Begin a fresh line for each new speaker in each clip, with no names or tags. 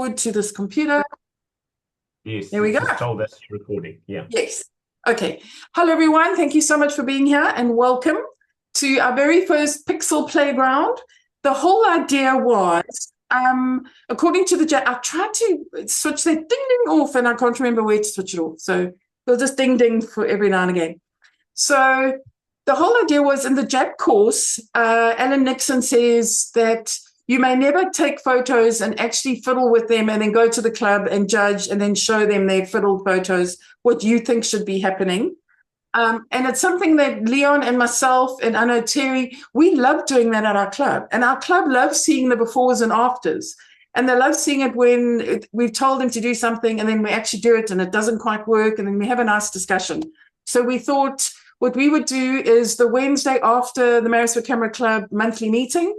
forward to this computer.
Yes,
There we
it's
go.
just told us you're recording. Yeah.
Yes. Okay. Hello, everyone. Thank you so much for being here and welcome to our very first Pixel Playground. The whole idea was, according to I tried to switch that ding ding off and I can't remember where to switch it off. So we'll just ding ding for every now and again. So the whole idea was in the JAB course, Alan Nixon says that you may never take photos and actually fiddle with them and then go to the club and judge and then show them their fiddled photos, what you think should be happening. And it's something that Leon and myself and I know Terry, we love doing that at our club. And our club loves seeing the befores and afters. And they love seeing it when we've told them to do something and then we actually do it and it doesn't quite work. And then we have a nice discussion. So we thought what we would do is the Wednesday after the Marisburg Camera Club monthly meeting,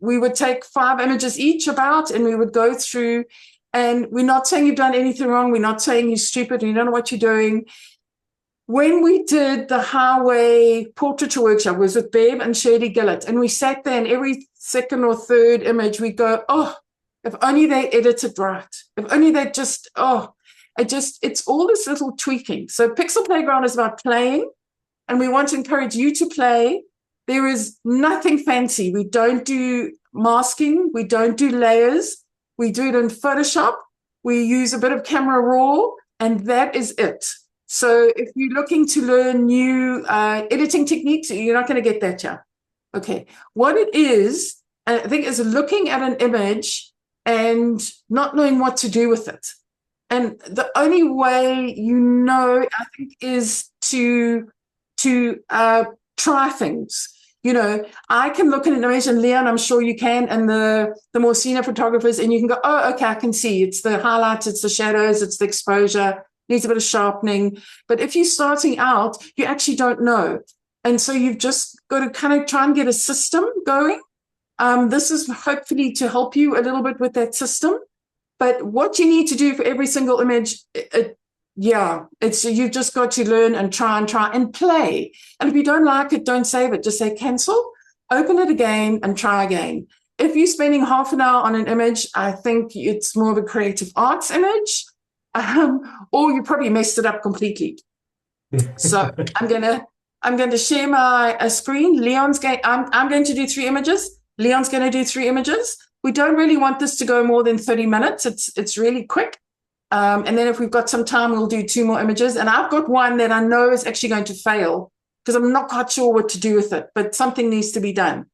we would take 5 images each about and we would go through, and we're not saying you've done anything wrong. We're not saying you're stupid and you don't know what you're doing. When we did the highway portraiture workshop, it was with Bev and Shirley Gillett, and we sat there and every second or third image we go, oh, if only they edited right. If only they just, it's all this little tweaking. So Pixel Playground is about playing, and we want to encourage you to play. There is nothing fancy. We don't do masking. We don't do layers. We do it in Photoshop. We use a bit of Camera Raw, and that is it. So if you're looking to learn new editing techniques, you're not going to get that here. Okay. What it is, I think, is looking at an image and not knowing what to do with it. And the only way I think, is to try things. You know, I can look at an image, and Leon, I'm sure you can, and the more senior photographers, and you can go, oh, okay, I can see. It's the highlights, it's the shadows, it's the exposure, needs a bit of sharpening. But if you're starting out, you actually don't know. And so you've just got to kind of try and get a system going. This is hopefully to help you a little bit with that system. But what you need to do for every single image, you've just got to learn and try and play. And if you don't like it, don't save it. Just say cancel, open it again, and try again. If you're spending half an hour on an image, I think it's more of a creative arts image, or you probably messed it up completely. So I'm going to share my screen. I'm going to do 3 images. Leon's going to do 3 images. We don't really want this to go more than 30 minutes. It's really quick. And then if we've got some time, we'll do 2 more images. And I've got one that I know is actually going to fail because I'm not quite sure what to do with it, but something needs to be done.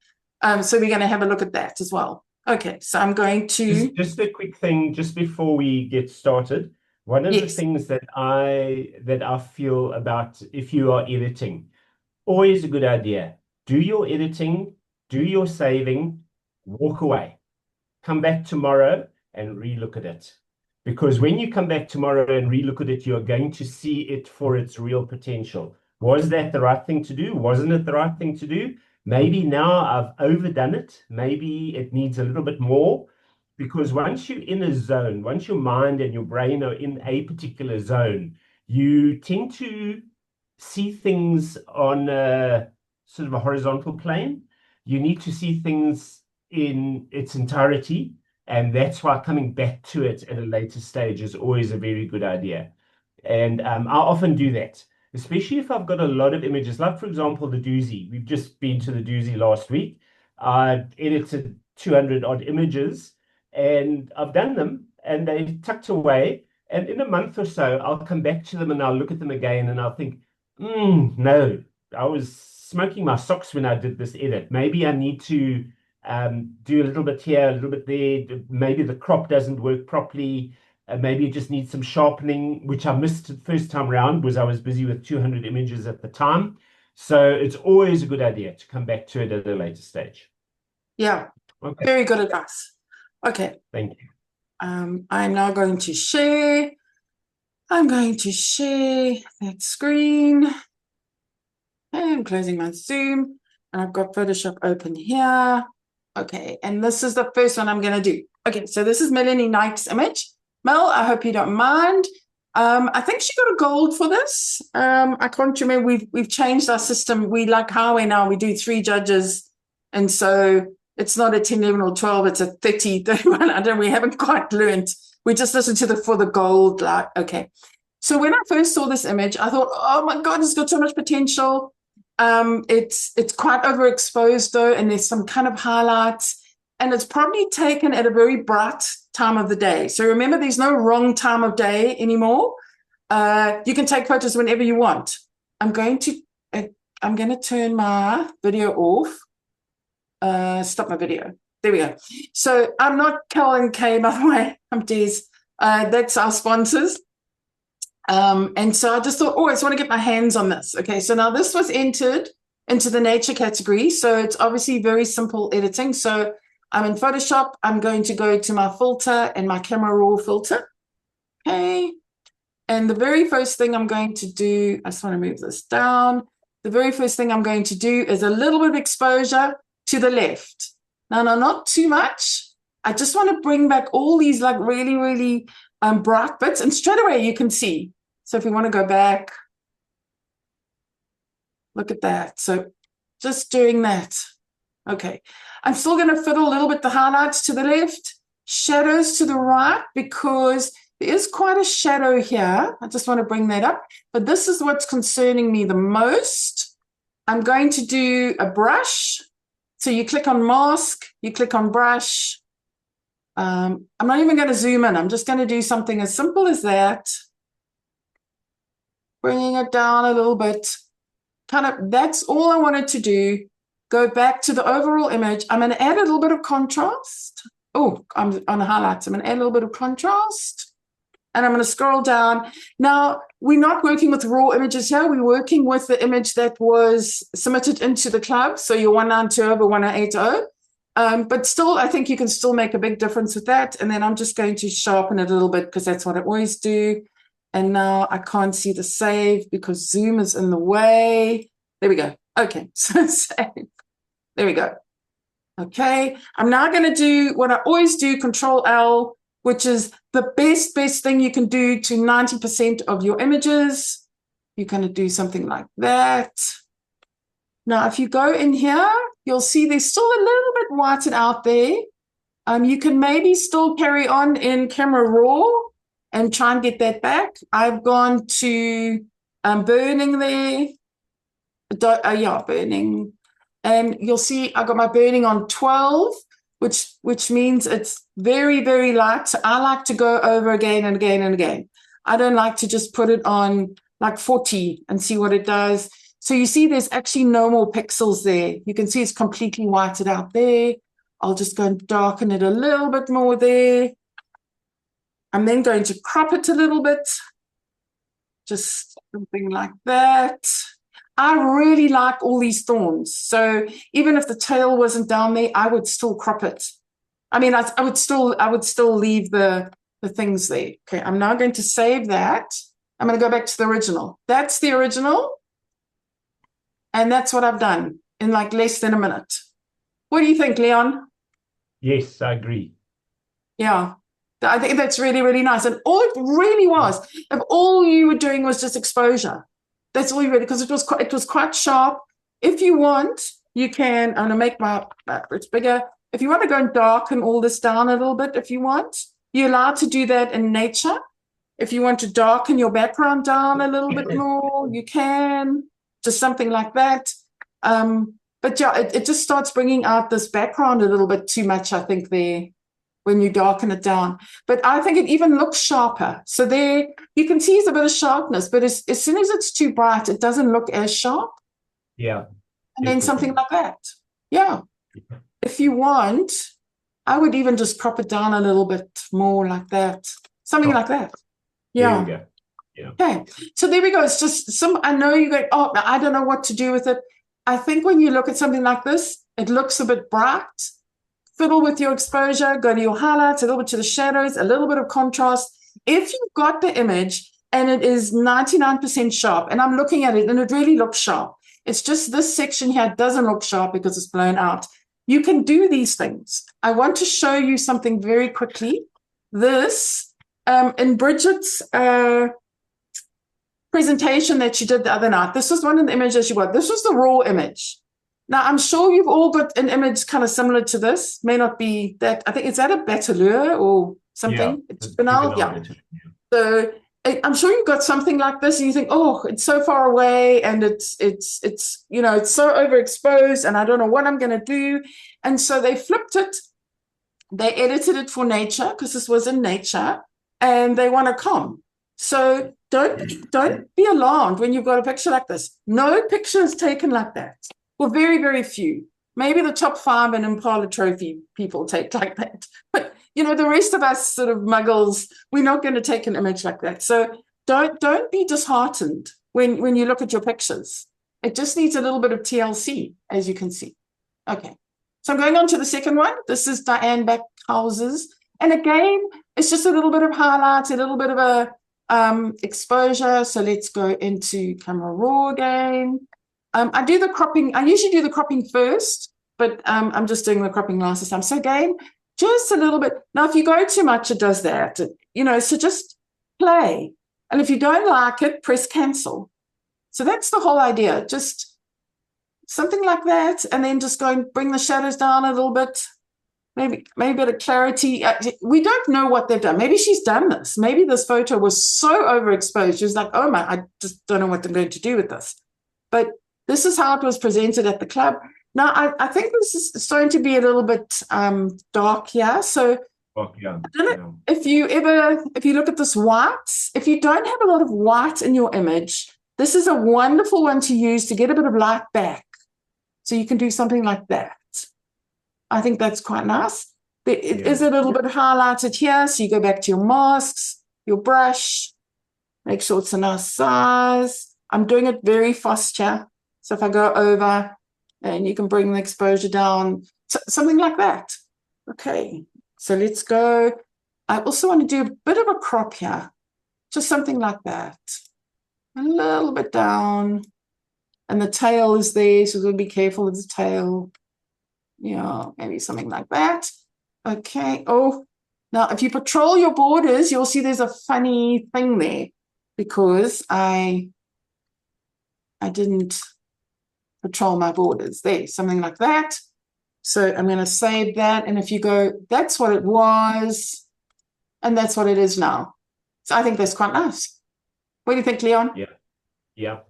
So we're going to have a look at that as well. Okay, so I'm going to...
Just a quick thing, just before we get started. One of the things that I feel about if you are editing, always a good idea. Do your editing, do your saving, walk away. Come back tomorrow and relook at it. Because when you come back tomorrow and relook at it, you're going to see it for its real potential. Was that the right thing to do? Wasn't it the right thing to do? Maybe now I've overdone it. Maybe it needs a little bit more. Because once you're in a zone, once your mind and your brain are in a particular zone, you tend to see things on a sort of a horizontal plane. You need to see things in its entirety. And that's why coming back to it at a later stage is always a very good idea. And I often do that, especially if I've got a lot of images, like, for example, the doozy. We've just been to the doozy last week. I edited 200 odd images and I've done them and they're tucked away. And in a month or so, I'll come back to them and I'll look at them again and I'll think, no, I was smoking my socks when I did this edit. Maybe I need to do a little bit here, a little bit there. Maybe the crop doesn't work properly. Maybe it just needs some sharpening, which I missed the first time around because I was busy with 200 images at the time. So it's always a good idea to come back to it at a later stage.
Yeah, okay. Very good advice. Okay.
Thank you.
I'm now going to share. I'm going to share that screen. And I'm closing my Zoom. And I've got Photoshop open here. Okay, and this is the first one I'm going to do. Okay, so this is Melanie Knight's image. Mel, I hope you don't mind. I think she got a gold for this. I can't remember. We've changed our system. We like highway now. We do 3 judges. And so it's not a 10, 11, or 12, it's a 30, 31. We haven't quite learned. We just listened to for the gold light. Okay. So when I first saw this image, I thought, oh my God, it's got so much potential. It's quite overexposed though, and there's some kind of highlights, and it's probably taken at a very bright time of the day. So remember, there's no wrong time of day anymore. You can take photos whenever you want. I'm going to turn my video off. Stop my video. There we go. So I'm not Cal & Kay, by the way. I'm Des. That's our sponsors. And so I just thought, I just want to get my hands on this. Okay, so now this was entered into the nature category. So it's obviously very simple editing. So I'm in Photoshop. I'm going to go to my filter and my Camera Raw filter. Okay. And the very first thing I'm going to do, I just want to move this down. The very first thing I'm going to do is a little bit of exposure to the left. Now, not too much. I just want to bring back all these like really, really bright bits. And straight away you can see. So if we want to go back, look at that. So just doing that. Okay. I'm still going to fiddle a little bit the highlights to the left, shadows to the right, because there is quite a shadow here. I just want to bring that up. But this is what's concerning me the most. I'm going to do a brush. So you click on mask, you click on brush. I'm not even going to zoom in. I'm just going to do something as simple as that. Bringing it down a little bit. That's all I wanted to do. Go back to the overall image. I'm going to add a little bit of contrast. Oh, I'm on the highlights. I'm going to add a little bit of contrast. And I'm going to scroll down. Now, we're not working with raw images here. We're working with the image that was submitted into the club. So your 192 over 1080. But still, I think you can still make a big difference with that. And then I'm just going to sharpen it a little bit because that's what I always do. And now I can't see the save because Zoom is in the way. There we go. Okay, so save. There we go. Okay, I'm now going to do what I always do, Control L, which is the best thing you can do to 90% of your images. You're going to do something like that. Now, if you go in here, you'll see there's still a little bit whited out there. You can maybe still carry on in Camera Raw and try and get that back. I've gone to burning there. Yeah, burning. And you'll see I got my burning on 12, which means it's very, very light. So I like to go over again and again and again. I don't like to just put it on like 40 and see what it does. So you see there's actually no more pixels there. You can see it's completely whited out there. I'll just go and darken it a little bit more there. I'm then going to crop it a little bit. Just something like that. I really like all these thorns. So even if the tail wasn't down there, I would still crop it. I mean, I would still leave the things there. Okay, I'm now going to save that. I'm going to go back to the original. That's the original. And that's what I've done in like less than a minute. What do you think, Leon?
Yes, I agree.
Yeah, I think that's really, really nice. And all it really was, if all you were doing was just exposure, that's all you really, because it was quite sharp. If you want, you can, I'm going to make my it's bigger. If you want to go and darken all this down a little bit, if you want, you're allowed to do that in nature. If you want to darken your background down a little bit more, you can, just something like that. But yeah, it just starts bringing out this background a little bit too much, I think, there when you darken it down. But I think it even looks sharper. So there, you can see there's a bit of sharpness, but as soon as it's too bright, it doesn't look as sharp.
Yeah.
And then something like that. Yeah. If you want, I would even just crop it down a little bit more like that. Something like that. Yeah.
There we go. Yeah.
Okay. So there we go. It's just I know you go, oh, I don't know what to do with it. I think when you look at something like this, it looks a bit bright. Fiddle with your exposure, go to your highlights, a little bit to the shadows, a little bit of contrast. If you've got the image and it is 99% sharp, and I'm looking at it and it really looks sharp, it's just this section here doesn't look sharp because it's blown out. You can do these things. I want to show you something very quickly. This, in Bridget's presentation that she did the other night, this was one of the images she got. This was the raw image. Now, I'm sure you've all got an image kind of similar to this. May not be that. I think, is that a Bateleur or something? It's banal. Yeah. So I'm sure you've got something like this, and you think, oh, it's so far away, and it's you know, it's so overexposed, and I don't know what I'm going to do. And so they flipped it. They edited it for Nature because this was in Nature, and they want to come. So don't be alarmed when you've got a picture like this. No picture is taken like that. Well, very, very few. Maybe the top 5 in Impala Trophy people take like that. But, you know, the rest of us sort of muggles, we're not going to take an image like that. So don't be disheartened when you look at your pictures. It just needs a little bit of TLC, as you can see. Okay. So I'm going on to the second one. This is Diane Backhouse's. And again, it's just a little bit of highlights, a little bit of a exposure. So let's go into Camera Raw again. I do the cropping. I usually do the cropping first, but I'm just doing the cropping last this time. So again, just a little bit. Now, if you go too much, it does that. You know, so just play. And if you don't like it, press cancel. So that's the whole idea. Just something like that, and then just go and bring the shadows down a little bit. Maybe a bit of clarity. We don't know what they've done. Maybe she's done this. Maybe this photo was so overexposed. She was like, oh my, I just don't know what I'm going to do with this. But this is how it was presented at the club. Now, I think this is starting to be a little bit dark here. So I don't know if you look at this white, if you don't have a lot of white in your image, this is a wonderful one to use to get a bit of light back. So you can do something like that. I think that's quite nice. It is a little bit highlighted here. So you go back to your masks, your brush, make sure it's a nice size. I'm doing it very fast here. So if I go over, and you can bring the exposure down, something like that. Okay, so let's go. I also want to do a bit of a crop here, just something like that. A little bit down. And the tail is there, so we'll be careful of the tail. Yeah, maybe something like that. Okay. Oh, now if you patrol your borders, you'll see there's a funny thing there because I didn't patrol my borders there, something like that. So I'm going to save that. And if you go, that's what it was. And that's what it is now. So I think that's quite nice. What do you think, Leon?
Yeah.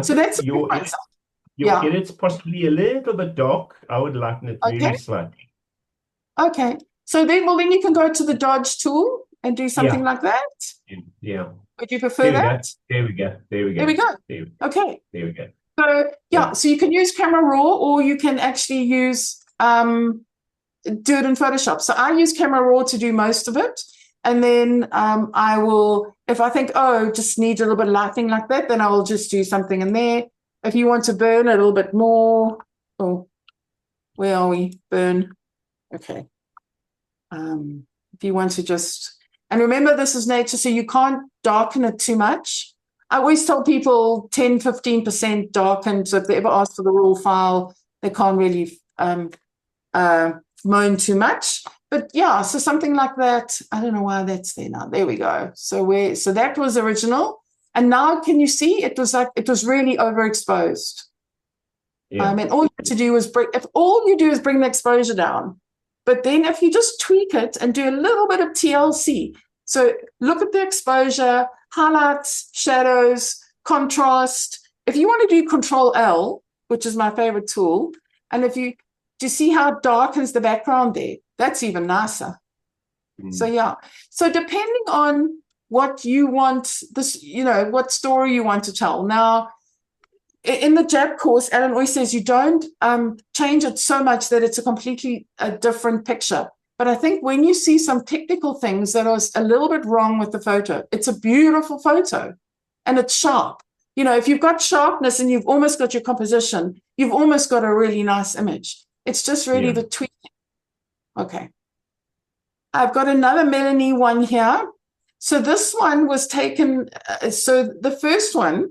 So that's
your edit's possibly a little bit dark. I would lighten it very slightly. Okay.
So then you can go to the dodge tool and do something like that.
Yeah.
Would you prefer that?
There we go.
Okay.
There we go.
So so you can use Camera Raw, or you can actually use do it in Photoshop. So I use Camera Raw to do most of it, and then I will, if I think, oh, just needs a little bit of lighting like that, then I will just do something in there. If you want to burn a little bit more, where are we? Burn. Okay. If you want to just, and remember, this is Nature, so you can't darken it too much. I always tell people 10, 15% darkened. So if they ever ask for the raw file, they can't really moan too much. But yeah, so something like that. I don't know why that's there now. There we go. So that was original. And now can you see it was really overexposed.
Yeah.
And all you have to do is bring the exposure down. But then if you just tweak it and do a little bit of TLC, so look at the exposure, highlights, shadows, contrast. If you want to do Control L, which is my favorite tool, and do you see how it darkens the background there? That's even nicer. So yeah. So depending on what you want, what story you want to tell. Now, in the JAB course, Alan always says you don't change it so much that it's a completely different picture. But I think when you see some technical things that are a little bit wrong with the photo, it's a beautiful photo and it's sharp. If you've got sharpness and you've almost got your composition, you've almost got a really nice image. It's just really the tweaking. Okay. I've got another Melanie one here. So this one was taken, so the first one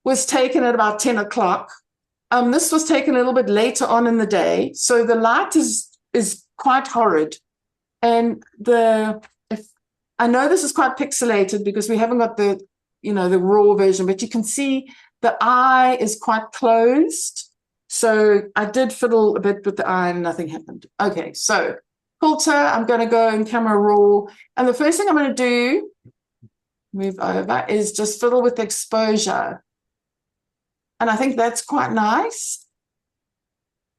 was taken at about 10 o'clock. This was taken a little bit later on in the day. So the light is quite horrid. And I know this is quite pixelated because we haven't got the raw version, but you can see the eye is quite closed. So I did fiddle a bit with the eye and nothing happened. Okay, so filter, I'm going to go in camera raw. And the first thing I'm going to do, move over, is just fiddle with exposure. And I think that's quite nice.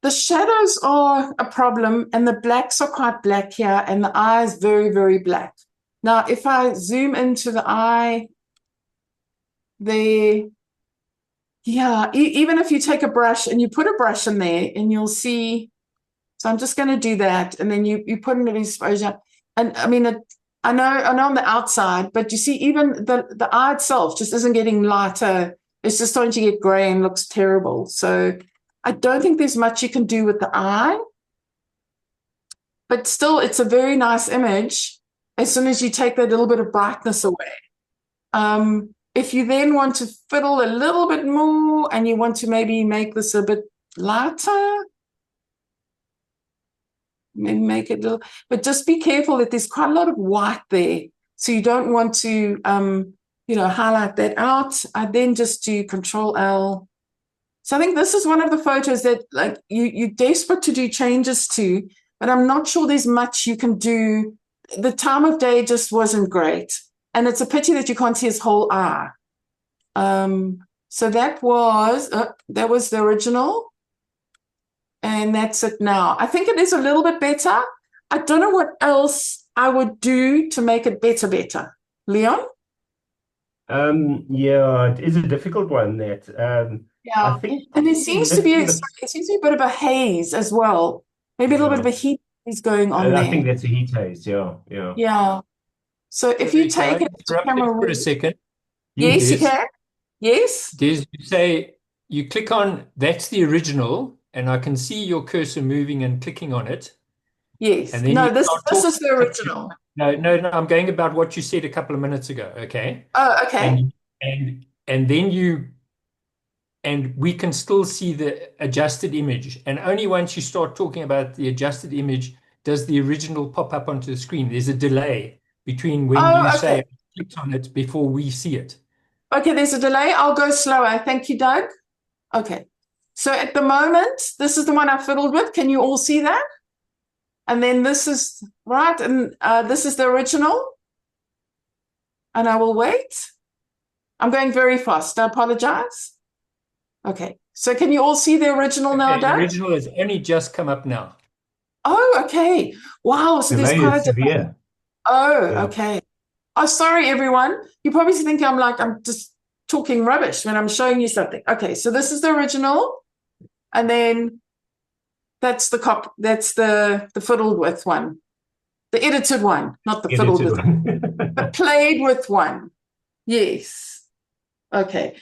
The shadows are a problem, and the blacks are quite black here, and the eye is very, very black. Now, if I zoom into the eye, there, yeah, even if you take a brush and you put a brush in there, and you'll see, so I'm just going to do that, and then you put in an exposure. And I mean, I know on the outside, but you see, even the eye itself just isn't getting lighter. It's just starting to get gray and looks terrible. So I don't think there's much you can do with the eye, but still, it's a very nice image as soon as you take that little bit of brightness away. If you then want to fiddle a little bit more and you want to maybe make this a bit lighter, maybe make it a little, but just be careful that there's quite a lot of white there. So you don't want to, highlight that out. I then just do Control L. So I think this is one of the photos that like you're desperate to do changes to, but I'm not sure there's much you can do. The time of day just wasn't great. And it's a pity that you can't see his whole eye. So that was the original. And that's it now. I think it is a little bit better. I don't know what else I would do to make it better. Leon?
Yeah, it is a difficult one, that.
Yeah,
I think
and it seems to be a bit of a haze as well. Maybe a little bit of a heat is going on there.
I think that's a heat haze. Yeah.
Yeah. So if you take it to camera
for a second.
Yes, you can. Yes.
You say you click on that's the original, and I can see your cursor moving and clicking on it.
Yes. And then no, this is the original.
No, I'm going about what you said a couple of minutes ago. Okay.
Oh, okay.
And then we can still see the adjusted image. And only once you start talking about the adjusted image does the original pop up onto the screen. There's a delay between when you say click on it before we see it.
Okay, there's a delay. I'll go slower. Thank you, Doug. Okay. So at the moment, this is the one I fiddled with. Can you all see that? And then this is right. And this is the original. And I will wait. I'm going very fast. I apologize. Okay. So can you all see the original now, Doug?
The original has only just come up now.
Oh, okay. Wow. So there's quite a delay. Oh, yeah. Okay. Oh, sorry, everyone. You probably think I'm just talking rubbish when I'm showing you something. Okay, so this is the original, and then that's the fiddled with one, the edited one, not the fiddled with one, the played with one. Yes. Okay.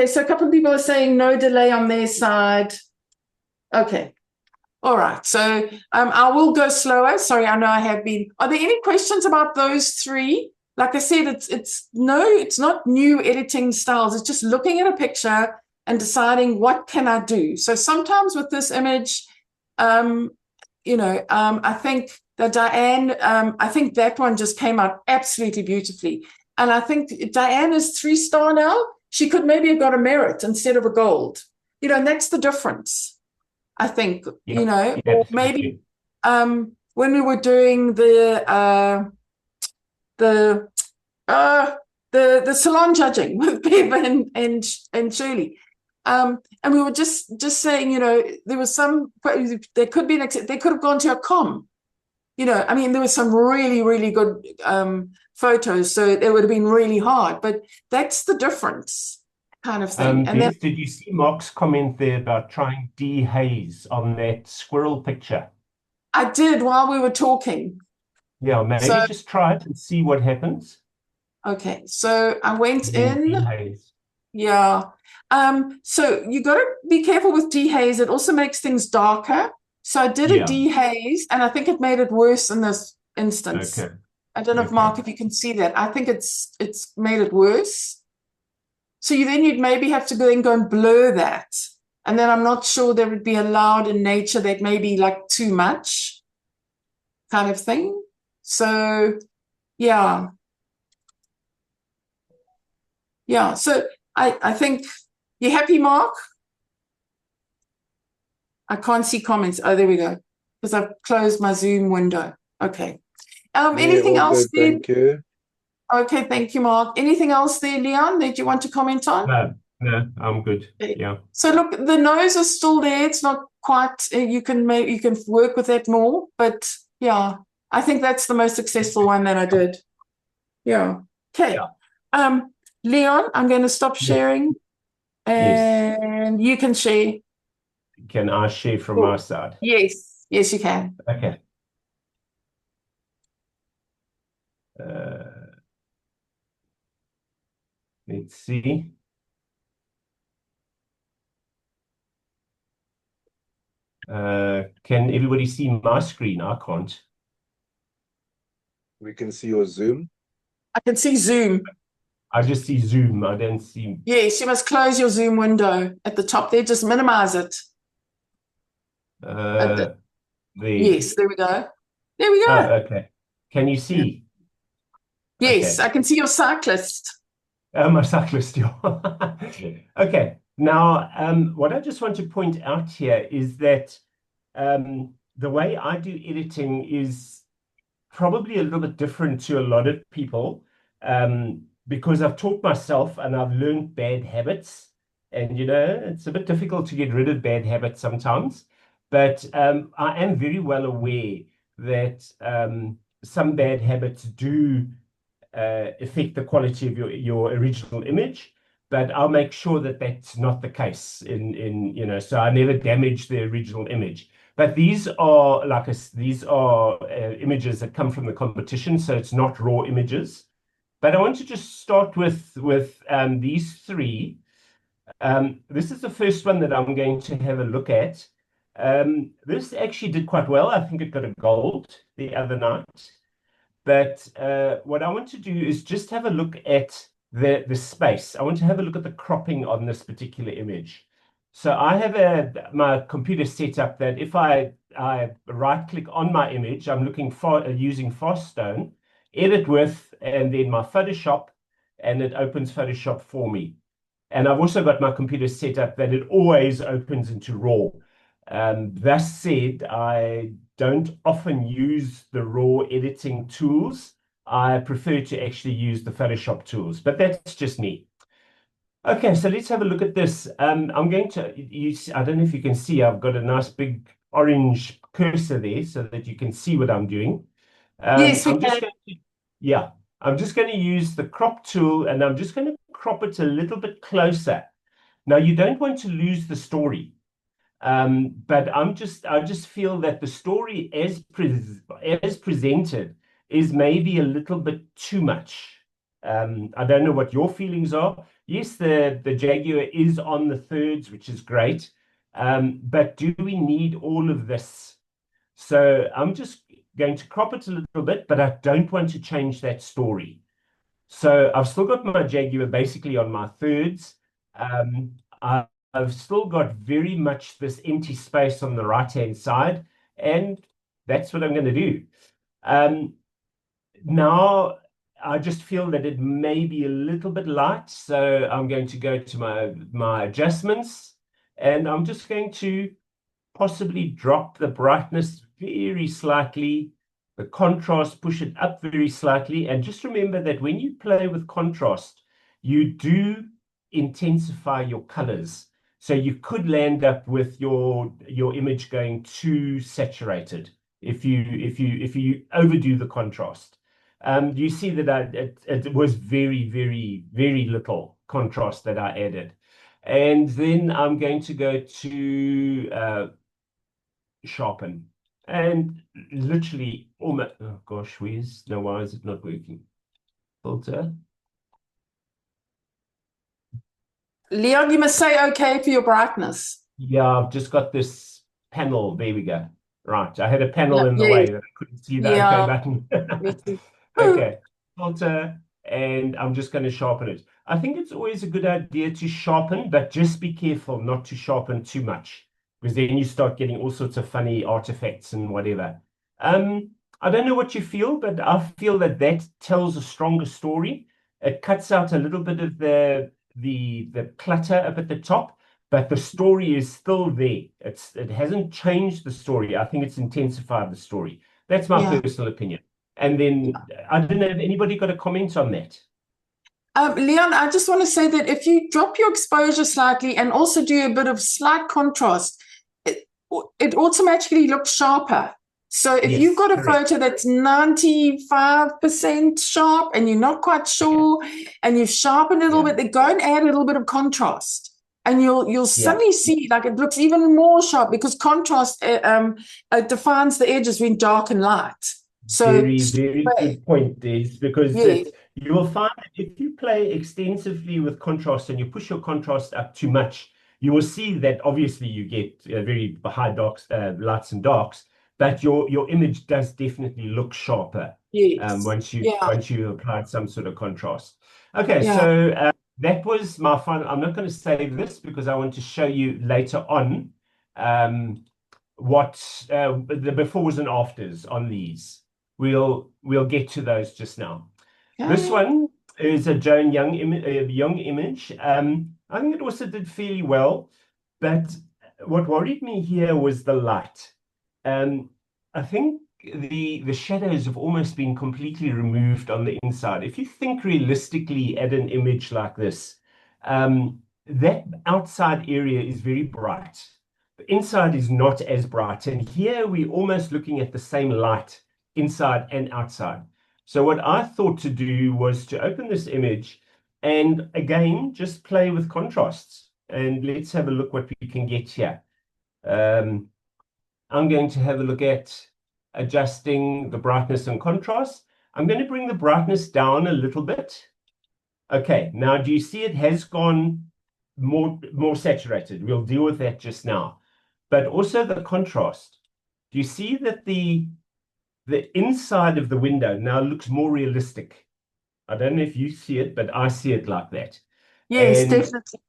So a couple of people are saying no delay on their side. Okay. All right. So I will go slower. Sorry, I know I have been. Are there any questions about those three? Like I said, it's not new editing styles. It's just looking at a picture and deciding what can I do. So sometimes with this image, I think that Diane, I think that one just came out absolutely beautifully. And I think Diane is 3-star now. She could maybe have got a merit instead of a gold. And that's the difference, I think, or maybe when we were doing the salon judging with Bev and Shirley, and we were just saying, there was there could have gone to a com, there was some really, really good photos, so it would have been really hard, but that's the difference kind of thing. And
Beth, did you see Mark's comment there about trying dehaze on that squirrel picture?
I did while we were talking.
Yeah, maybe just try it and see what happens.
Okay, so I went in. Dehaze. Yeah. So you got to be careful with dehaze. It also makes things darker. So I did a dehaze, and I think it made it worse in this instance. Okay. I don't know if Mark, if you can see that. I think it's made it worse. So you'd maybe have to go and blur that. And then I'm not sure that would be allowed in nature. That may be like too much kind of thing. So, yeah. So I think, you happy, Mark? I can't see comments. Oh, there we go. Because I've closed my Zoom window. Okay. Anything
all
else
good,
there?
thank you.
Okay, thank you, Mark. Anything else there, Leon, that you want to comment on?
No, I'm good.
Okay.
Yeah.
So look, the nose is still there. It's not quite. You can work with that more, but yeah, I think that's the most successful one that I did. Yeah. Okay.
Yeah.
Leon, I'm going to stop sharing,
Yes.
and you can share.
Can I share from my side?
Yes. Yes, you can.
Okay. Let's see. Can everybody see my screen? I can't.
We can see your Zoom.
I can see Zoom.
I just see Zoom. I don't see.
Yes, you must close your Zoom window at the top there. Just minimize it.
There.
Yes, there we go. There we go.
Oh, okay. Can you see?
Yes,
Okay.
I can see your cyclist.
I'm a cyclist. Okay. Now, what I just want to point out here is that the way I do editing is probably a little bit different to a lot of people, because I've taught myself and I've learned bad habits. And, it's a bit difficult to get rid of bad habits sometimes. But I am very well aware that some bad habits do affect the quality of your original image, but I'll make sure that that's not the case so I never damage the original image. But these are images that come from the competition, so it's not raw images. But I want to just start with these three. This is the first one that I'm going to have a look at. This actually did quite well. I think it got a gold the other night. But what I want to do is just have a look at the space. I want to have a look at the cropping on this particular image. So I have my computer set up that if I right click on my image, I'm looking for using Faststone, edit with, and then my Photoshop, and it opens Photoshop for me. And I've also got my computer set up that it always opens into RAW. That said, I don't often use the raw editing tools. I prefer to actually use the Photoshop tools, but that's just me. Okay, so let's have a look at this. I'm going to use, I don't know if you can see, I've got a nice big orange cursor there so that you can see what I'm doing.
Yes, we can.
I'm just going to use the crop tool and I'm just going to crop it a little bit closer. Now, you don't want to lose the story. But I just feel that the story as presented is maybe a little bit too much. I don't know what your feelings are. Yes, the Jaguar is on the thirds, which is great. But do we need all of this? So I'm just going to crop it a little bit, but I don't want to change that story. So I've still got my Jaguar basically on my thirds. I've still got very much this empty space on the right-hand side, and that's what I'm going to do. Now, I just feel that it may be a little bit light, so I'm going to go to my adjustments, and I'm just going to possibly drop the brightness very slightly, the contrast, push it up very slightly, and just remember that when you play with contrast, you do intensify your colors. So you could land up with your image going too saturated if you overdo the contrast. You see that it was very, very, very little contrast that I added. And then I'm going to go to sharpen. And literally almost, oh gosh, why is it not working? Filter.
Leon, you must say okay for your brightness.
Yeah, I've just got this panel. There we go. Right. I had a panel in the way that I couldn't see the OK button. Okay. Filter. And I'm just going to sharpen it. I think it's always a good idea to sharpen, but just be careful not to sharpen too much, because then you start getting all sorts of funny artifacts and whatever. I don't know what you feel, but I feel that tells a stronger story. It cuts out a little bit of the clutter up at the top, but the story is still there. It hasn't changed the story. I think it's intensified the story. That's my personal opinion. And then I don't know if anybody got a comment on that.
Leon, I just want to say that if you drop your exposure slightly and also do a bit of slight contrast, it automatically looks sharper. So if you've got a photo that's 95% sharp and you're not quite sure, and you've sharpened it a little bit, then go and add a little bit of contrast. And you'll suddenly see like it looks even more sharp, because contrast defines the edges between dark and light. So
very good point, Des, because you will find that if you play extensively with contrast and you push your contrast up too much, you will see that obviously you get very high darks, lights and darks, but your image does definitely look sharper once you applied some sort of contrast. Okay, so that was my final. I'm not going to save this because I want to show you later on what the befores and afters on these. We'll get to those just now. This one is a Joan Young image. I think it also did fairly well, but what worried me here was the light. I think the shadows have almost been completely removed on the inside. If you think realistically at an image like this, that outside area is very bright. The inside is not as bright. And here we're almost looking at the same light inside and outside. So what I thought to do was to open this image and again, just play with contrasts. And let's have a look what we can get here. I'm going to have a look at adjusting the brightness and contrast. I'm going to bring the brightness down a little bit. Okay, now do you see it has gone more saturated? We'll deal with that just now. But also the contrast. Do you see that the inside of the window now looks more realistic? I don't know if you see it, but I see it like that.
Yes, definitely.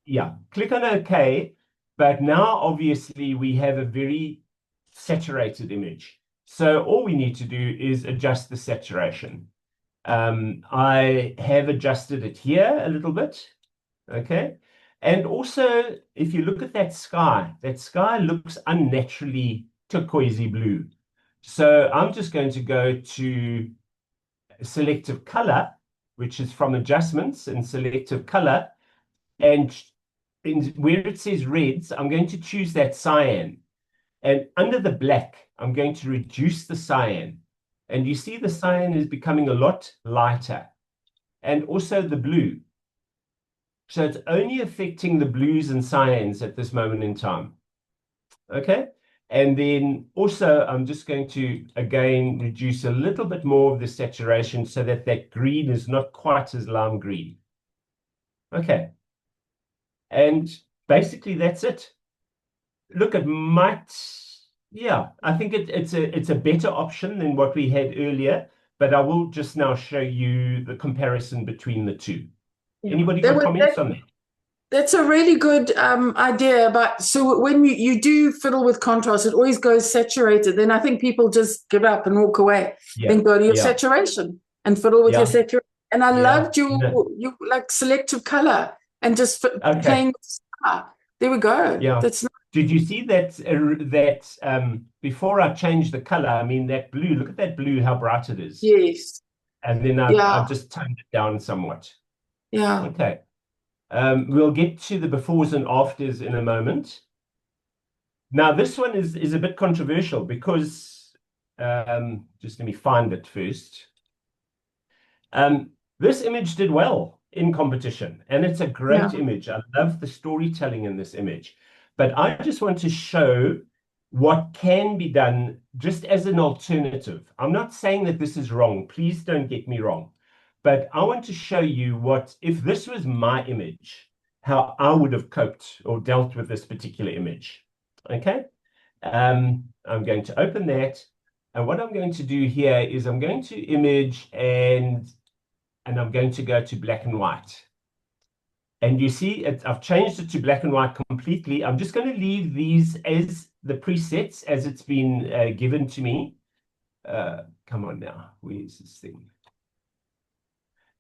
Yeah, click on OK. But now, obviously, we have a very saturated image. So all we need to do is adjust the saturation. I have adjusted it here a little bit. Okay. And also, if you look at that sky looks unnaturally turquoisey blue. So I'm just going to go to selective color, which is from adjustments and selective color. And where it says reds, I'm going to choose that cyan. And under the black, I'm going to reduce the cyan. And you see the cyan is becoming a lot lighter. And also the blue. So it's only affecting the blues and cyans at this moment in time. Okay. And then also, I'm just going to, again, reduce a little bit more of the saturation so that that green is not quite as lime green. Okay. And basically, that's it. Look, it might, I think it's a better option than what we had earlier, but I will just now show you the comparison between the two. Anybody got comments on that?
That's a really good idea. But so when you do fiddle with contrast, it always goes saturated. Then I think people just give up and walk away. Then go to your saturation and fiddle with your saturation. And I loved your like selective color and just playing with star. There we go.
Yeah. Did you see that before I changed the color? I mean, that blue, look at that blue, how bright it is.
Yes.
And then I've just toned it down somewhat.
Yeah.
Okay. We'll get to the befores and afters in a moment. Now, this one is a bit controversial because, just let me find it first. This image did well in competition, and it's a great image. I love the storytelling in this image. But I just want to show what can be done just as an alternative. I'm not saying that this is wrong. Please don't get me wrong. But I want to show you what, if this was my image, how I would have coped or dealt with this particular image. Okay? I'm going to open that. And what I'm going to do here is I'm going to image and I'm going to go to black and white. And you see, I've changed it to black and white completely. I'm just going to leave these as the presets as it's been given to me. Come on now, where's this thing?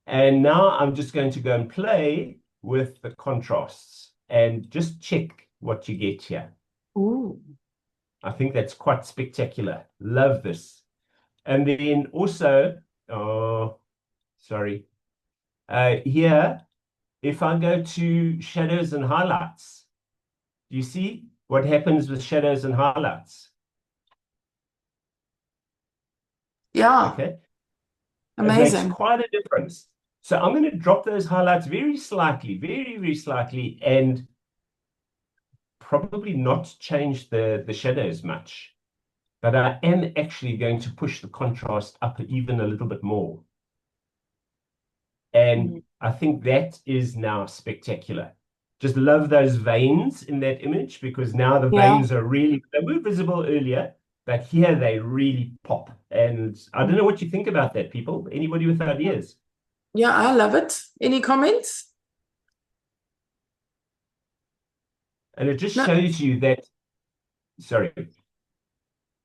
And now I'm just going to go and play with the contrasts. and just check what you get here.
Ooh.
I think that's quite spectacular. Love this. And then also, oh, sorry. Here, if I go to shadows and highlights, do you see what happens with shadows and highlights?
Yeah.
Okay.
Amazing.
It makes quite a difference. So I'm going to drop those highlights very slightly, very, very slightly, and probably not change the shadows much. But I am actually going to push the contrast up even a little bit more. And I think that is now spectacular. Just love those veins in that image, because now the veins are really, they were visible earlier, but here they really pop. And I don't know what you think about that, people. Anybody with ideas?
Yeah, I love it. Any comments?
And it just shows you that, sorry,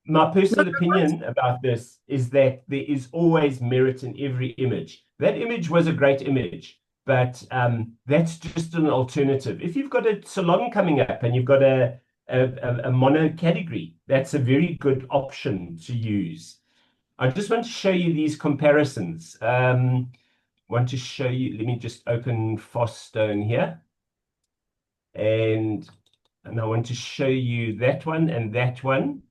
my personal opinion about this is that there is always merit in every image. That image was a great image, but that's just an alternative. If you've got a salon coming up and you've got a mono category, that's a very good option to use. I just want to show you these comparisons. Want to show you, let me just open Fosstone here. And I want to show you that one and that one.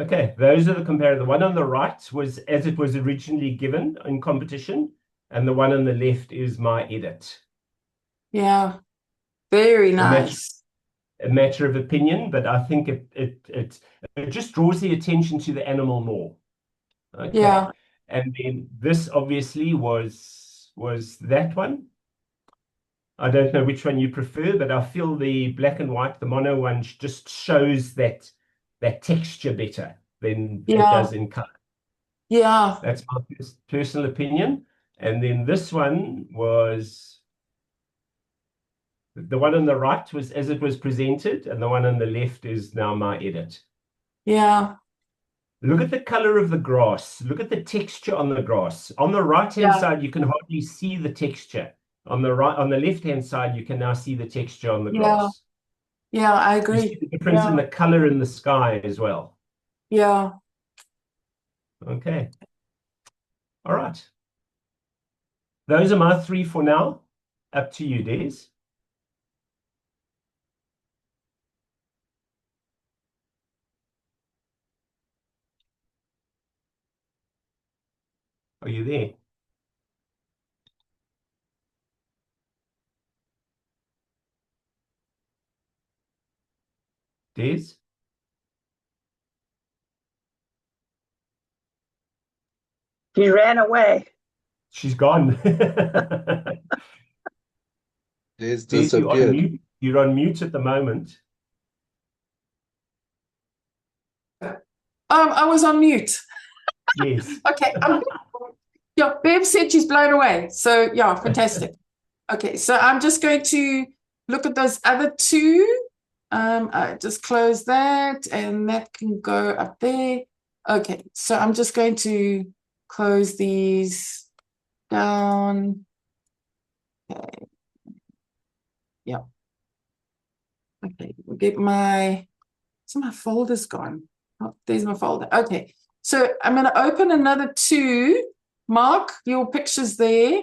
Okay, those are the comparator. The one on the right was as it was originally given in competition, and the one on the left is my edit.
Yeah, very nice.
A matter of opinion, but I think it just draws the attention to the animal more. Okay.
Yeah.
And then this obviously was that one. I don't know which one you prefer, but I feel the black and white, the mono one, just shows that texture better than it does in color.
Yeah.
That's my personal opinion. And then this one was, the one on the right was as it was presented, and the one on the left is now my edit.
Yeah.
Look at the color of the grass. Look at the texture on the grass. On the right-hand side, you can hardly see the texture. On the left-hand side, you can now see the texture on the grass.
Yeah, I agree.
You see the difference in the color in the sky as well.
Yeah.
Okay. All right. Those are my three for now. Up to you, Des. Are you there? Des?
He ran away.
She's gone.
Des
Des,
disappeared.
you're on mute at the moment.
I was on mute.
Yes.
Okay. Yeah, Bev said she's blown away. So yeah, fantastic. Okay, so I'm just going to look at those other two. I just close that, and that can go up there. Okay, so I'm just going to close these down. Okay. Yeah. Okay, we'll get so my folder's gone. Oh, there's my folder. Okay, so I'm going to open another two. Mark, your picture's there.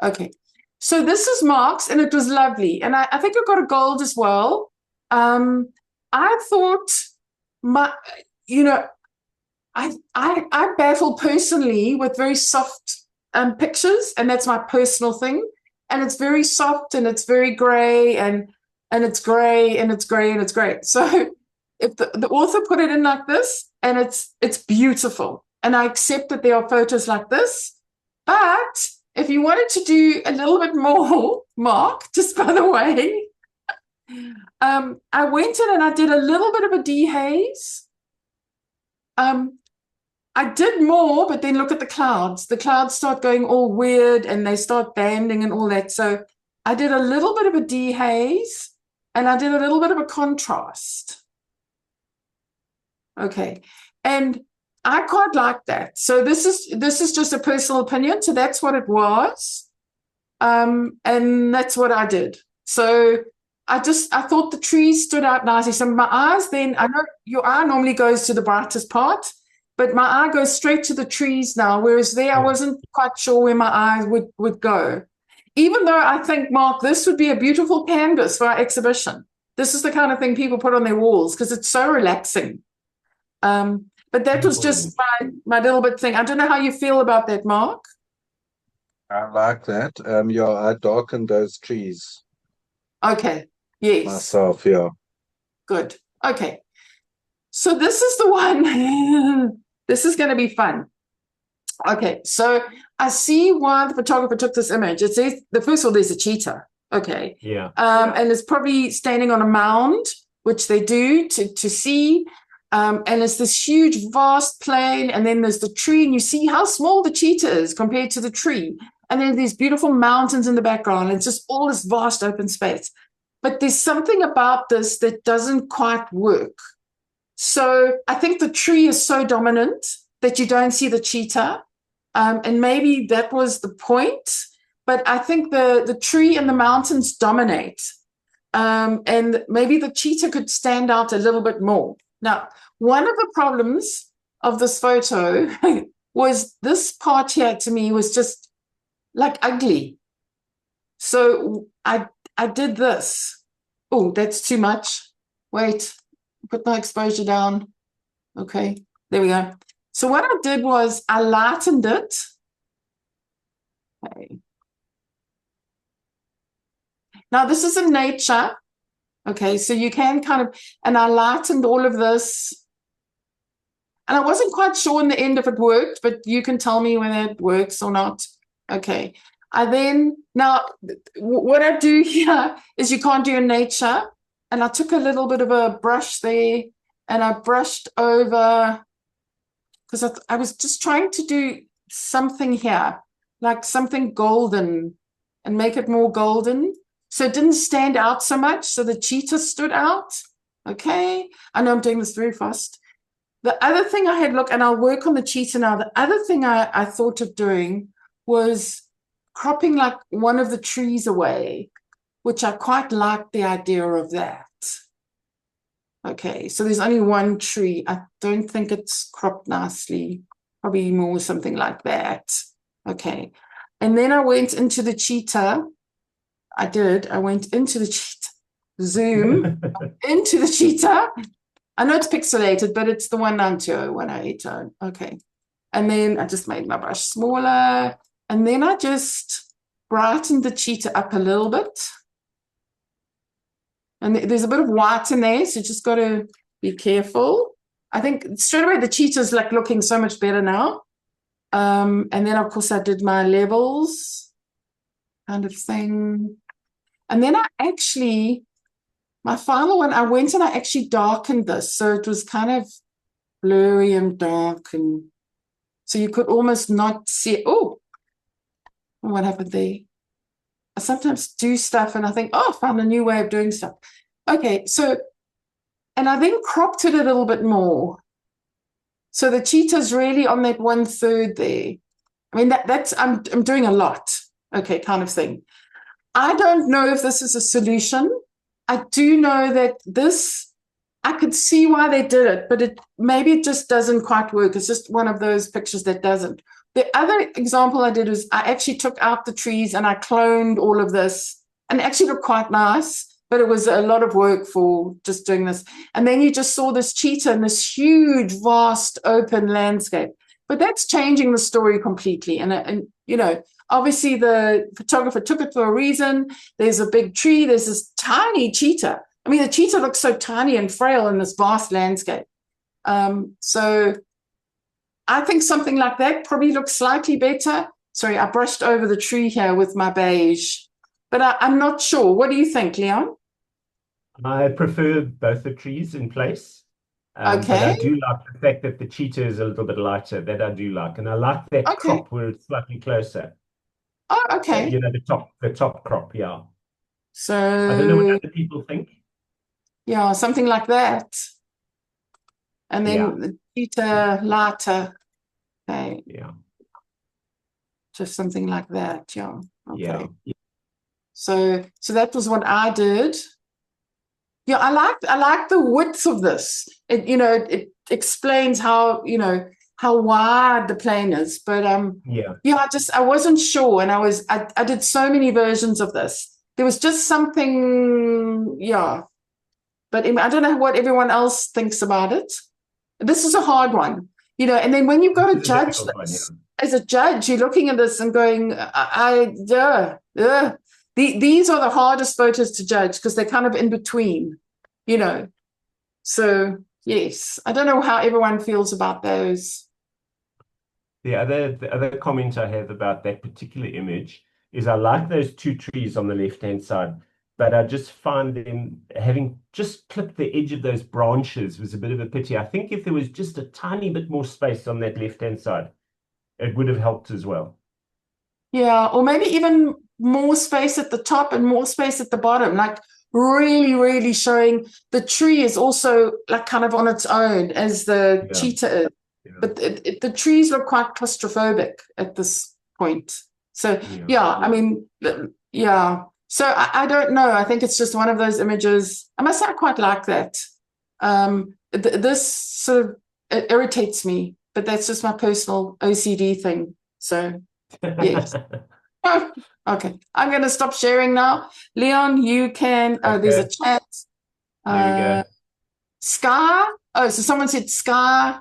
Okay, so this is Mark's, and it was lovely. And I think I got a gold as well. I thought I battle personally with very soft pictures, and that's my personal thing. And it's very soft, and it's very gray, and it's gray, and it's gray, and it's gray. So if the author put it in like this, and it's beautiful, and I accept that there are photos like this, but if you wanted to do a little bit more, Mark, just by the way, I went in and I did a little bit of a dehaze. I did more, but then look at the clouds. The clouds start going all weird, and they start banding and all that. So I did a little bit of a dehaze, and I did a little bit of a contrast. Okay, and I quite like that. So this is just a personal opinion. So that's what it was. And that's what I did. So I thought the trees stood out nicely. So my eyes then, I know your eye normally goes to the brightest part, but my eye goes straight to the trees now, whereas there I wasn't quite sure where my eye would go. Even though I think, Mark, this would be a beautiful canvas for our exhibition. This is the kind of thing people put on their walls because it's so relaxing. But that was just my little bit thing. I don't know how you feel about that, Mark.
I like that. I darkened those trees
Okay. Yes.
myself, yeah.
Good. Okay. So this is the one. This is going to be fun. Okay. So I see why the photographer took this image. It says, first of all, there's a cheetah. Okay.
Yeah.
And it's probably standing on a mound, which they do to see. And it's this huge, vast plain. And then there's the tree. And you see how small the cheetah is compared to the tree. And then these beautiful mountains in the background. It's just all this vast open space. But there's something about this that doesn't quite work. So I think the tree is so dominant that you don't see the cheetah. And maybe that was the point. But I think the tree and the mountains dominate. And maybe the cheetah could stand out a little bit more. Now, one of the problems of this photo was this part here to me was just like ugly. So I did this. Oh, that's too much. Wait, put my exposure down. Okay, there we go. So what I did was I lightened it. Okay. Now this is in nature. Okay, so you can kind of, and I lightened all of this. And I wasn't quite sure in the end if it worked, but you can tell me whether it works or not. Okay. Now what I do here is you can't do in nature. And I took a little bit of a brush there and I brushed over because I was just trying to do something here, like something golden and make it more golden. So it didn't stand out so much. So the cheetah stood out. Okay. I know I'm doing this very fast. The other thing I had looked, and I'll work on the cheetah now. The other thing I thought of doing was cropping like one of the trees away, which I quite liked the idea of that. Okay, so there's only one tree. I don't think it's cropped nicely. Probably more something like that. Okay, and then I went into the cheetah. I went into the cheetah. Zoom into the cheetah. I know it's pixelated, but it's the 190, 180. Okay, and then I just made my brush smaller. And then I just brightened the cheetah up a little bit. And there's a bit of white in there, so you just got to be careful. I think straight away the cheetah's like looking so much better now. And then, of course, I did my levels kind of thing. And then my final one, I went and I actually darkened this. So it was kind of blurry and dark. And so you could almost not see it. Oh, what happened there? I sometimes do stuff and I think, oh, I found a new way of doing stuff. Okay, so, and I then cropped it a little bit more. So the cheetah's really on that 1/3 there. I mean, that's, I'm doing a lot, okay, kind of thing. I don't know if this is a solution. I do know that this, I could see why they did it, but maybe it just doesn't quite work. It's just one of those pictures that doesn't. The other example I did was I actually took out the trees and I cloned all of this and it actually looked quite nice, but it was a lot of work for just doing this. And then you just saw this cheetah in this huge, vast, open landscape. But that's changing the story completely. And you know, obviously the photographer took it for a reason. There's a big tree. There's this tiny cheetah. I mean, the cheetah looks so tiny and frail in this vast landscape. So I think something like that probably looks slightly better. Sorry, I brushed over the tree here with my beige, but I'm not sure. What do you think, Leon?
I prefer both the trees in place. But I do like the fact that the cheetah is a little bit lighter. That I do like. And I like that crop where it's slightly closer.
Oh, okay.
You know, the top crop, yeah.
So
I don't know what other people think.
Yeah, something like that. And then the cheetah lighter. Okay.
Yeah.
Just something like that, yeah. Okay.
Yeah.
So that was what I did. Yeah, I like the width of this. It explains how wide the plane is. But I wasn't sure, and I did so many versions of this. There was just something, but I don't know what everyone else thinks about it. This is a hard one, and then when you've got to judge this, as a judge, you're looking at this and going, these are the hardest photos to judge because they're kind of in between, So, yes, I don't know how everyone feels about those.
The other comment I have about that particular image is I like those two trees on the left-hand side, but I just find them having just clipped the edge of those branches was a bit of a pity. I think if there was just a tiny bit more space on that left-hand side, it would have helped as well.
Yeah, or maybe even more space at the top and more space at the bottom, like really, really showing the tree is also like kind of on its own as the cheetah is. Yeah. But the trees look quite claustrophobic at this point. So, I mean, So I don't know. I think it's just one of those images. I must say I quite like that. This sort of it irritates me, but that's just my personal OCD thing. So, yes. Okay, I'm going to stop sharing now. Leon, you can. Oh, there's a chat.
There we go.
Scar. Oh, so someone said Scar.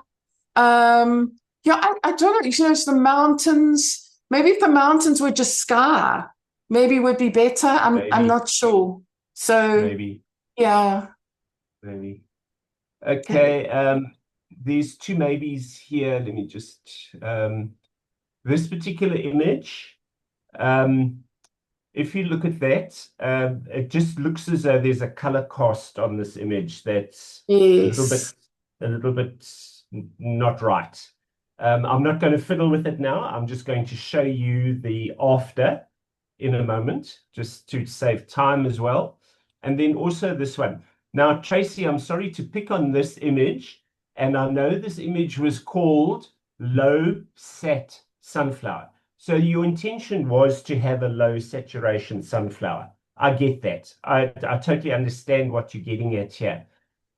I don't know. It's the mountains. Maybe if the mountains were just Scar, maybe would be better. I'm not sure. So
maybe.
Yeah.
Maybe. Okay. These two maybes here. Let me just this particular image. If you look at that, it just looks as though there's a color cast on this image that's a little bit not right. I'm not going to fiddle with it now. I'm just going to show you the after in a moment, just to save time as well. And then also this one. Now, Tracy, I'm sorry to pick on this image, and I know this image was called low sat sunflower. So your intention was to have a low saturation sunflower. I get that. I totally understand what you're getting at here.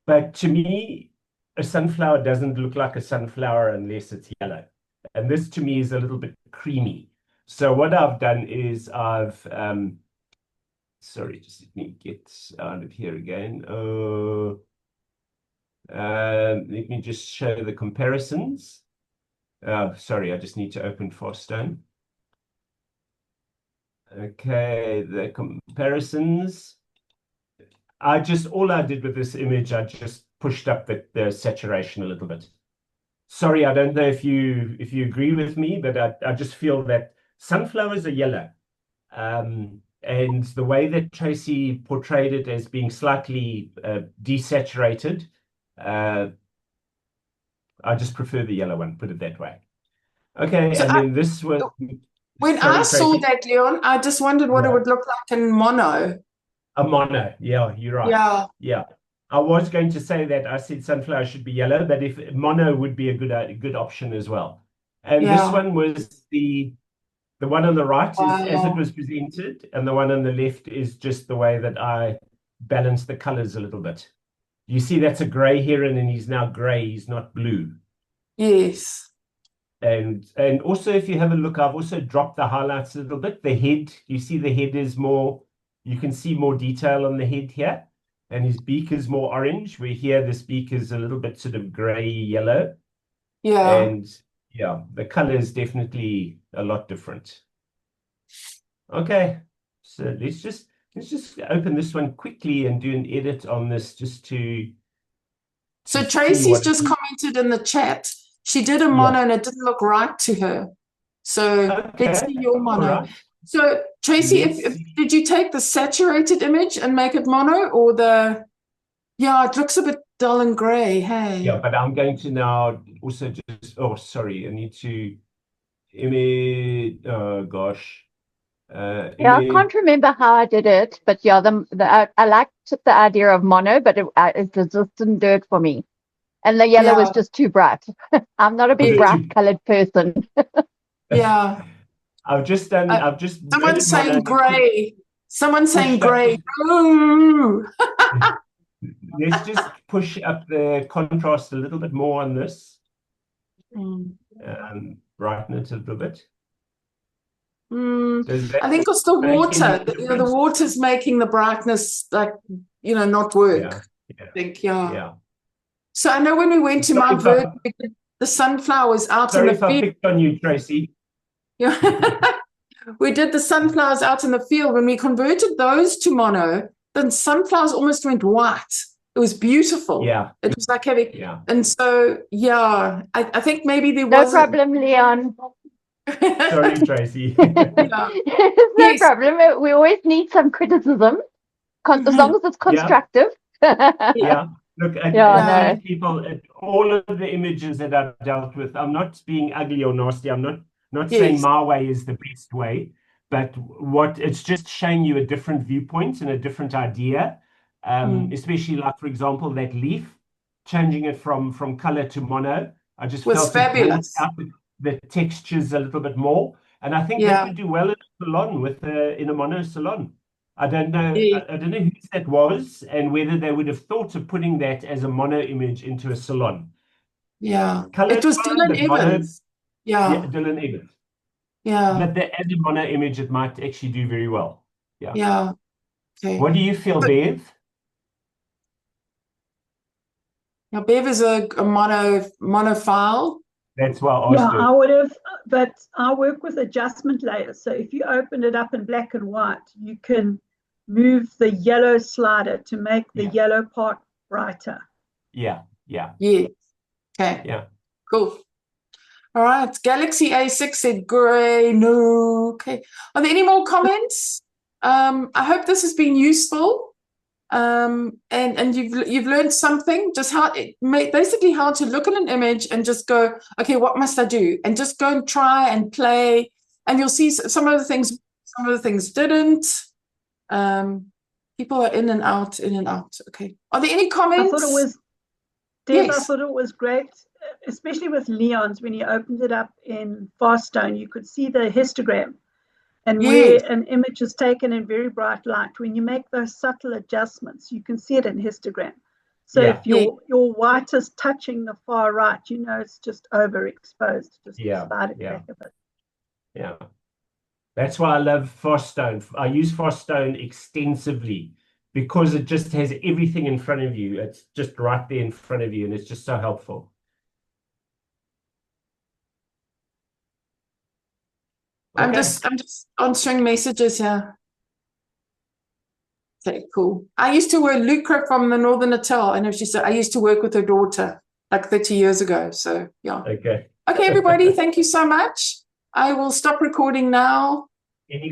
But to me, a sunflower doesn't look like a sunflower unless it's yellow. And this to me is a little bit creamy. So what I've done is I've, sorry, just let me get out of here again. Let me just show the comparisons. Sorry, I just need to open Faststone. Okay, the comparisons. All I did with this image, I just pushed up the saturation a little bit. Sorry, I don't know if you agree with me, but I just feel that sunflowers are yellow. And the way that Tracy portrayed it as being slightly desaturated, I just prefer the yellow one, put it that way. Okay, so then this was...
When I saw that, Leon, I just wondered what it would look like in mono.
A mono, yeah, you're right. Yeah. I was going to say that I said sunflower should be yellow, but if mono would be a good option as well. And this one was the one on the right is as it was presented, and the one on the left is just the way that I balanced the colors a little bit. You see that's a gray heron, and he's now gray, he's not blue.
Yes.
And also, if you have a look, I've also dropped the highlights a little bit. The head, you see the head is more, you can see more detail on the head here. And his beak is more orange, where here this beak is a little bit sort of gray yellow.
Yeah.
And yeah, the color is definitely a lot different. Okay, so let's just open this one quickly and do an edit on this just to...
So Tracy's just commented in the chat. She did a mono and it didn't look right to her. So let's see your mono. Right. So Tracy, did you take the saturated image and make it mono, or the... Yeah, it looks a bit dull and gray, hey?
Yeah, but I'm going to now also just... Oh, sorry, I need to... Image... Oh, gosh.
I can't remember how I did it, but yeah, I liked the idea of mono, but it just didn't do it for me. And the yellow was just too bright. I'm not a big bright colored person.
Yeah.
I've just done. I've just.
Someone's saying grey. Someone's saying grey. Ooh.
Let's just push up the contrast a little bit more on this. Brighten it a little bit.
I think it's the water. The water's making the brightness not work.
Yeah.
I think, yeah. So I know when we went to Mount Vernon, we did the sunflowers out in the field.
Sorry if I picked on you, Tracy.
Yeah. We did the sunflowers out in the field. When we converted those to mono, the sunflowers almost went white. It was beautiful.
Yeah.
It was like having,
yeah.
And so, I think maybe there
was...
No
problem, Leon.
Sorry, Tracy.
No problem. We always need some criticism, as long as it's constructive.
Yeah. Look, people, all of the images that I've dealt with, I'm not being ugly or nasty. I'm not saying my way is the best way, but it's just showing you a different viewpoint and a different idea. Especially like, for example, that leaf, changing it from color to mono. I just felt fabulous. The textures a little bit more, and I think that would do well in a salon in a mono salon. I don't know. I don't know who that was, and whether they would have thought of putting that as a mono image into a salon.
Yeah, it was Dylan Evans.
Yeah, Dylan Evans.
Yeah,
but as a mono image, it might actually do very well. Yeah.
Yeah. Okay.
What do you feel, Bev?
Now, Bev is a monophile.
That's why I asked
I would have, but I work with adjustment layers. So if you open it up in black and white, you can move the yellow slider to make the yellow part brighter.
Yeah.
Okay.
Yeah.
Cool. All right. Galaxy A6 said grey. No. Okay. Are there any more comments? I hope this has been useful. And you've learned something, just basically how to look at an image and just go, okay, what must I do? And just go and try and play, and you'll see some of the things didn't. People are in and out. Okay. Are there any comments?
I thought it was, Deb, I thought it was great, especially with Leon's. When he opened it up in Faststone, you could see the histogram. And where an image is taken in very bright light, when you make those subtle adjustments, you can see it in histogram. So if your white is touching the far right, it's just overexposed. Just slide it back a bit.
Yeah. That's why I love Faststone. I use Faststone extensively because it just has everything in front of you. It's just right there in front of you, and it's just so helpful.
Okay. I'm just answering messages here. Okay, cool. I used to work Lucra from the Northern Natal. I know she said I used to work with her daughter like 30 years ago. So yeah.
Okay.
Okay, everybody. Thank you so much. I will stop recording now.
Any